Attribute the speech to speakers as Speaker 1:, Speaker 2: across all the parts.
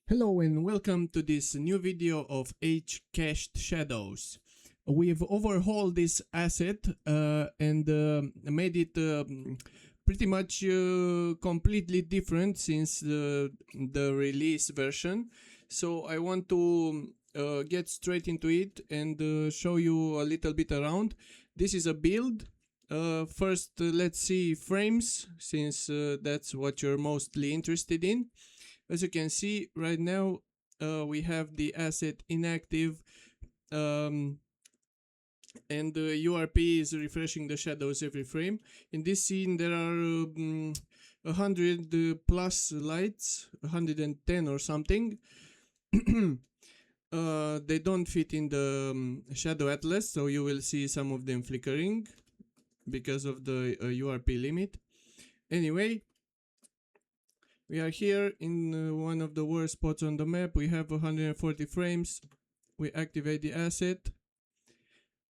Speaker 1: Hello and welcome to this new video of H-cached shadows. We've overhauled this asset and made it pretty much completely different since the release version. So I want to get straight into it and show you a little bit around. This is a build. First, let's see frames, since that's what you're mostly interested in. As you can see right now, we have the asset inactive, and the URP is refreshing the shadows every frame. In this scene, there are 100 plus lights, 110 or something. They don't fit in the shadow atlas, so you will see some of them flickering because of the URP limit. Anyway, we are here in one of the worst spots on the map. We have 140 frames. We activate the asset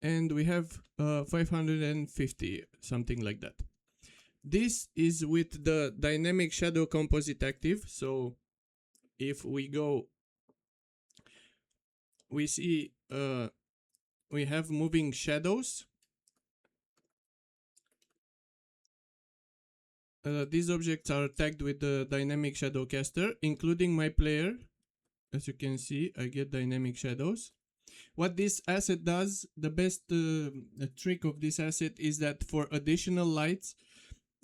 Speaker 1: and we have 550, something like that. This is with the dynamic shadow composite active. So if we go, we see we have moving shadows. These objects are tagged with the dynamic shadow caster, including my player. As you can see, I get dynamic shadows. What this asset does, the best trick of this asset is that for additional lights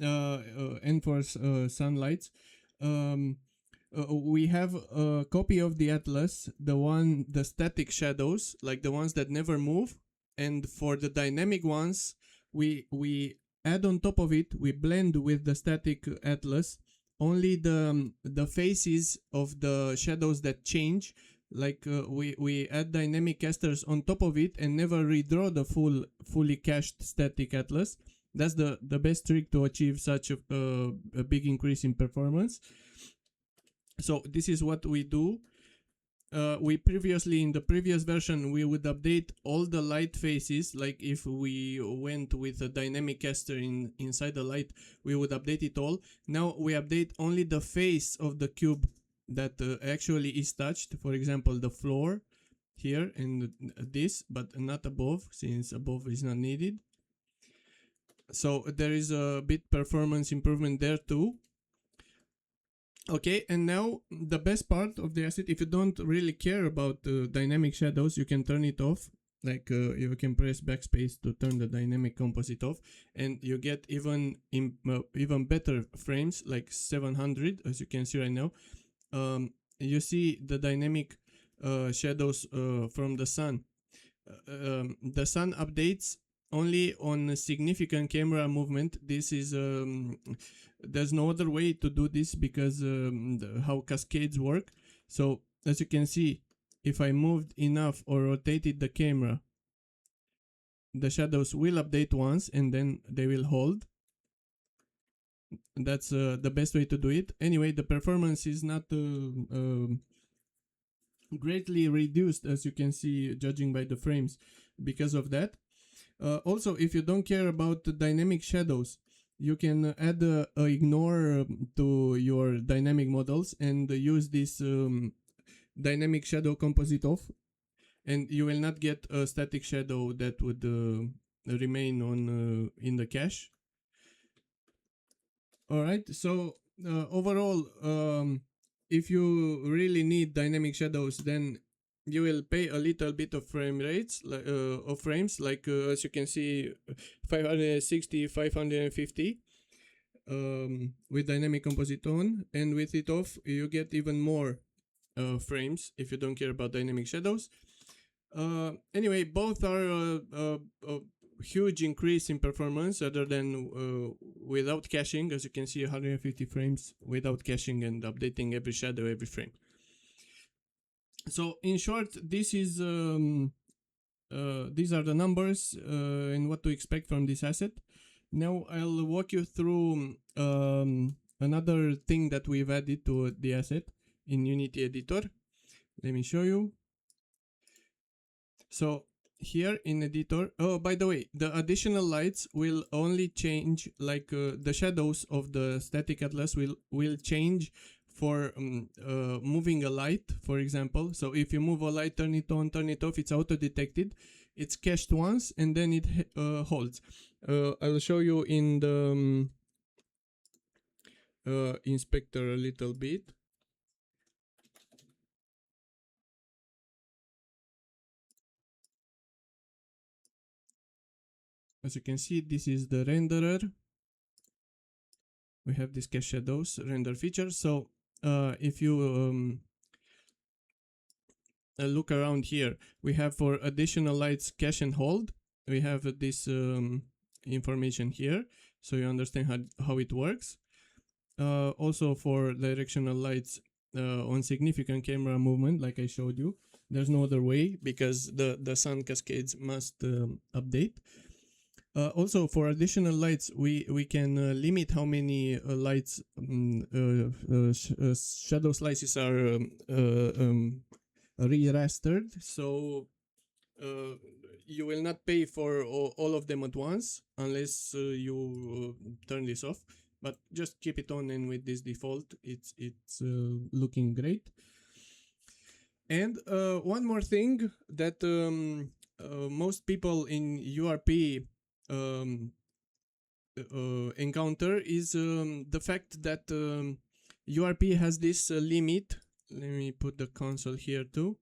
Speaker 1: and for sunlights, we have a copy of the atlas, the static shadows, like the ones that never move, and for the dynamic ones, we add on top of it, we blend with the static atlas only the faces of the shadows that change. Like we add dynamic casters on top of it and never redraw the fully cached static atlas. That's the best trick to achieve such a big increase in performance. So this is what we do. We previously, in the previous version, we would update all the light faces. Like if we went with a dynamic caster inside the light, we would update it all. Now we update only the face of the cube that actually is touched. For example, the floor here and this, but not above, since above is not needed. So there is a bit performance improvement there too. Okay, and now the best part of the asset, if you don't really care about dynamic shadows, you can turn it off. Like you can press backspace to turn the dynamic composite off, and you get even better frames, like 700, as you can see right now. You see the dynamic shadows from the sun. The sun updates only on significant camera movement. This is there's no other way to do this because how cascades work. So as you can see, if I moved enough or rotated the camera, the shadows will update once and then they will hold. That's the best way to do it. Anyway, the performance is not greatly reduced, as you can see, judging by the frames, because of that. Also, if you don't care about the dynamic shadows, you can add a ignore to your dynamic models and use this dynamic shadow composite off, and you will not get a static shadow that would remain on in the cache. All right, so overall, if you really need dynamic shadows, then you will pay a little bit of frame rates, of frames, like as you can see, 560, 550 with dynamic composite on, and with it off, you get even more frames if you don't care about dynamic shadows. Anyway, both are a huge increase in performance other than without caching. As you can see, 150 frames without caching and updating every shadow every frame. So in short, this is these are the numbers and what to expect from this asset. Now I'll walk you through another thing that we've added to the asset in Unity Editor. Let me show you. So here in editor, oh, by the way, the additional lights will only change, like the shadows of the static atlas will change for moving a light, for example. So if you move a light, turn it on, turn it off, it's auto-detected. It's cached once and then it holds. I'll show you in the inspector a little bit. As you can see, this is the renderer. We have this cache shadows render feature. So if you look around here, we have for additional lights cache and hold. We have this information here, so you understand how it works. Also for directional lights on significant camera movement, like I showed you, there's no other way because the sun cascades must update. Also for additional lights, we can limit how many lights shadow slices are re-rastered. So you will not pay for all of them at once unless you turn this off. But just keep it on, and with this default, it's looking great. And one more thing that most people in URP encounter is the fact that URP has this limit. Let me put the console here too.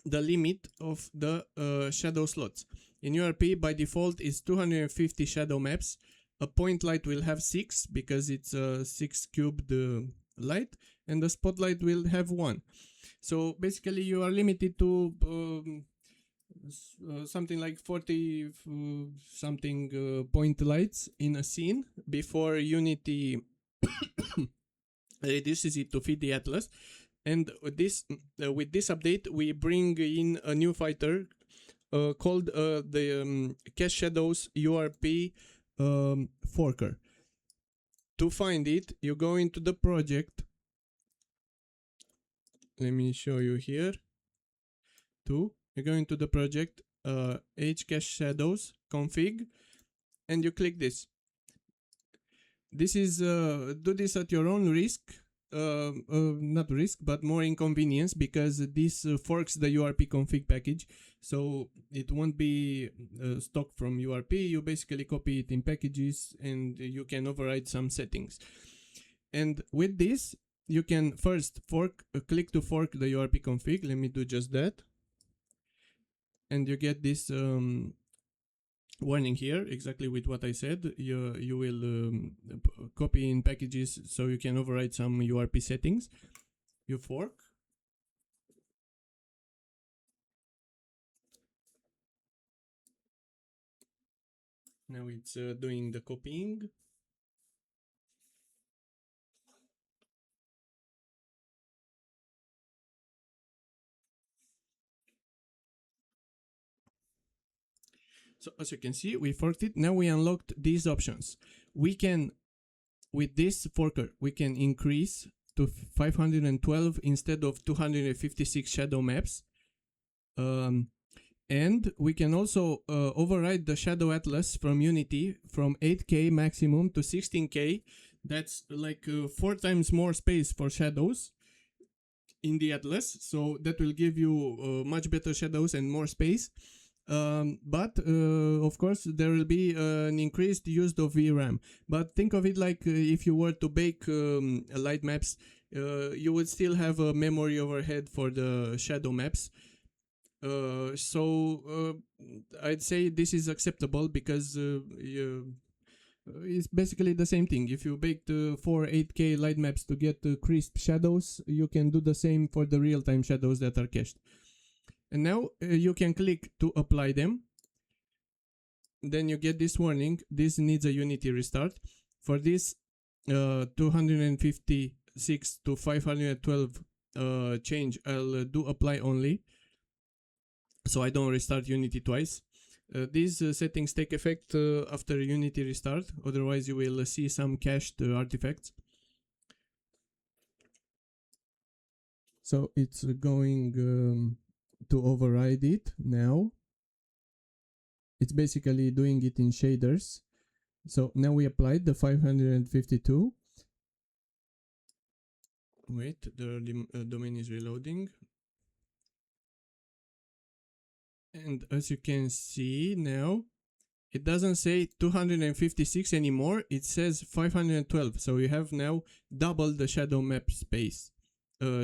Speaker 1: The limit of the shadow slots. In URP, by default, is 250 shadow maps. A point light will have 6 because it's a 6 cubed light, and the spotlight will have 1. So basically, you are limited to something like 40 something point lights in a scene before Unity reduces it to fit the atlas. And with this update, we bring in a new fighter called the Cache Shadows URP forker. To find it, you go into the project. Let me show you here. You go into the project, Cache Shadows config, and you click this. This is do this at your own risk. Not risk, but more inconvenience, because this forks the URP config package, so it won't be stock from URP. You basically copy it in packages, and you can override some settings. And with this, you can first click to fork the URP config. Let me do just that, and you get this warning here, exactly with what I said. You will copy in packages, so you can override some URP settings. You fork. Now it's doing the copying. So as you can see, we forked it. Now we unlocked these options. We can, with this forker, we can increase to 512 instead of 256 shadow maps. And we can also override the shadow atlas from Unity from 8K maximum to 16K. That's like 4 times more space for shadows in the atlas. So that will give you much better shadows and more space. But of course there will be an increased use of VRAM. But think of it like if you were to bake light maps, you would still have a memory overhead for the shadow maps. So I'd say this is acceptable because it's basically the same thing. If you baked 4 8K light maps to get crisp shadows, you can do the same for the real-time shadows that are cached. And now you can click to apply them. Then you get this warning. This needs a Unity restart. For this 256 to 512 change, I'll do apply only, so I don't restart Unity twice. These settings take effect after Unity restart, otherwise you will see some cached artifacts. So it's going to override it now. It's basically doing it in shaders. So now we applied the 552. Wait, the domain is reloading. And as you can see now, it doesn't say 256 anymore, it says 512. So you have now double the shadow map space,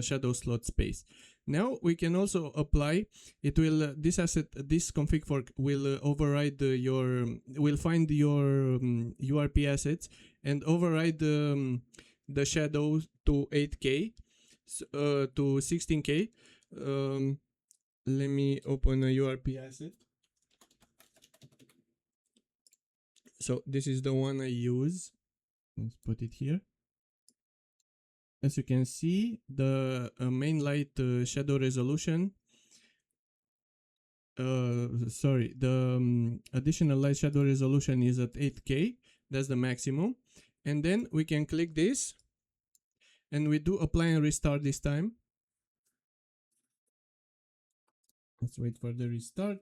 Speaker 1: shadow slot space. Now we can also apply, it will, this asset, this config fork will override will find your URP assets and override the shadows to 8K, to 16K. Let me open a URP asset. So this is the one I use. Let's put it here. As you can see, the main light shadow resolution, the additional light shadow resolution is at 8K. That's the maximum. And then we can click this and we do apply and restart this time. Let's wait for the restart.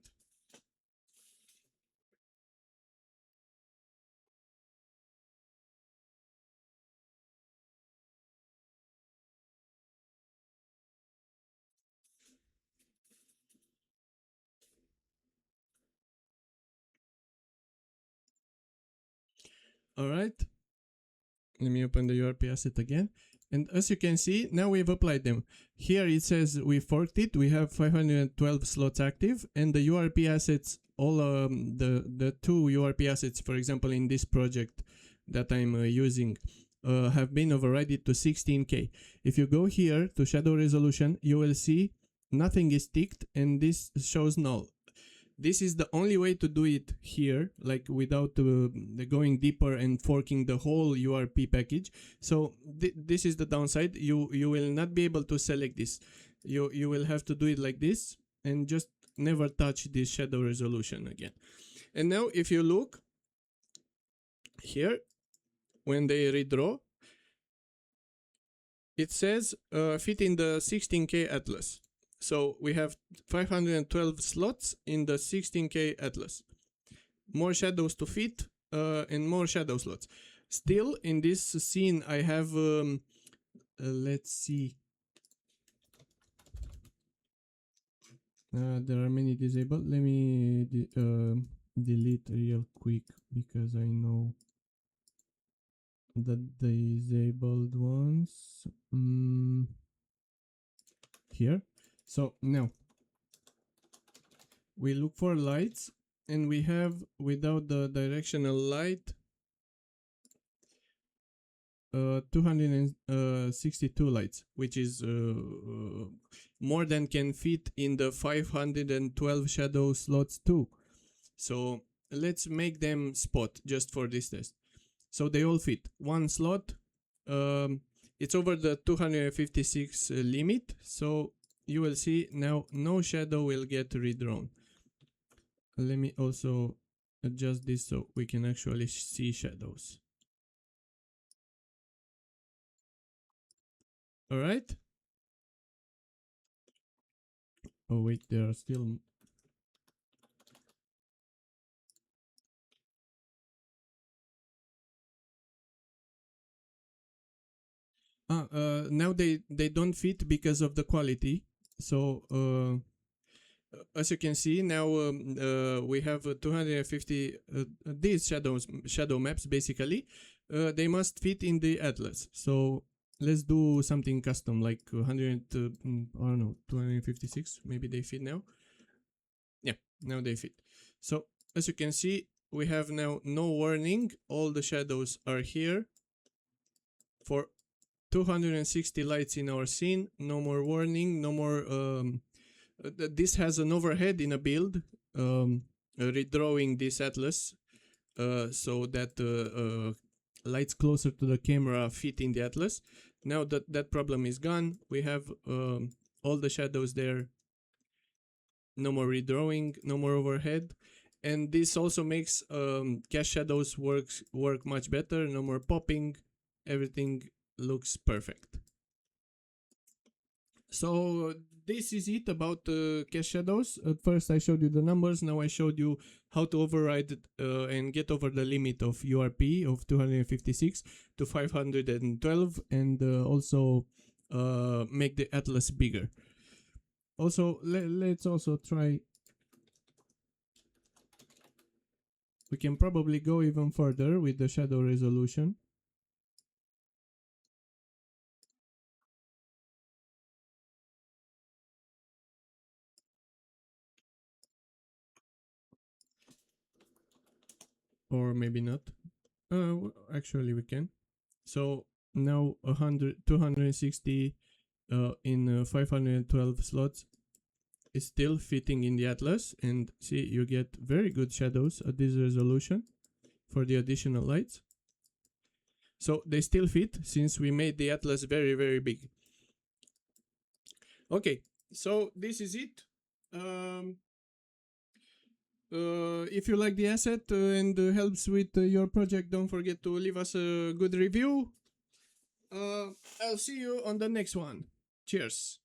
Speaker 1: All right. Let me open the URP asset again. And as you can see, now we've applied them. Here it says we forked it. We have 512 slots active, and the URP assets, all the two URP assets, for example, in this project that I'm using, have been overridden to 16K. If you go here to shadow resolution, you will see nothing is ticked, and this shows null. This is the only way to do it here, like without going deeper and forking the whole URP package. So this is the downside. You will not be able to select this. You will have to do it like this and just never touch this shadow resolution again. And now if you look here, when they redraw, it says fit in the 16K atlas. So we have 512 slots in the 16K atlas. More shadows to fit and more shadow slots. Still, in this scene, I have, let's see. There are many disabled. Let me delete real quick because I know the disabled ones. Here. So now we look for lights and we have, without the directional light, 262 lights, which is more than can fit in the 512 shadow slots too. So let's make them spot just for this test. So they all fit. One slot, it's over the 256 limit, so you will see now no shadow will get redrawn. Let me also adjust this so we can actually see shadows. All right. Oh wait, there are still. Now they don't fit because of the quality. So as you can see now, we have 250 these shadow maps basically. They must fit in the atlas. So let's do something custom, like 100. I don't know, 256. Maybe they fit now. Yeah, now they fit. So as you can see, we have now no warning. All the shadows are here for 260 lights in our scene. No more warning, no more. This has an overhead in a build, redrawing this atlas so that lights closer to the camera fit in the atlas. Now that problem is gone. We have all the shadows there. No more redrawing, no more overhead. And this also makes cast shadows work much better. No more popping. Everything looks perfect. So this is it about cast shadows. At first I showed you the numbers. Now I showed you how to override and get over the limit of URP of 256 to 512, and also make the atlas bigger. Also, let's also try. We can probably go even further with the shadow resolution. Or maybe not. Actually, we can. So now 260 in 512 slots is still fitting in the atlas, and see, you get very good shadows at this resolution for the additional lights. So they still fit since we made the atlas very, very big. Okay, so this is it. If you like the asset and helps with your project, don't forget to leave us a good review. I'll see you on the next one. Cheers.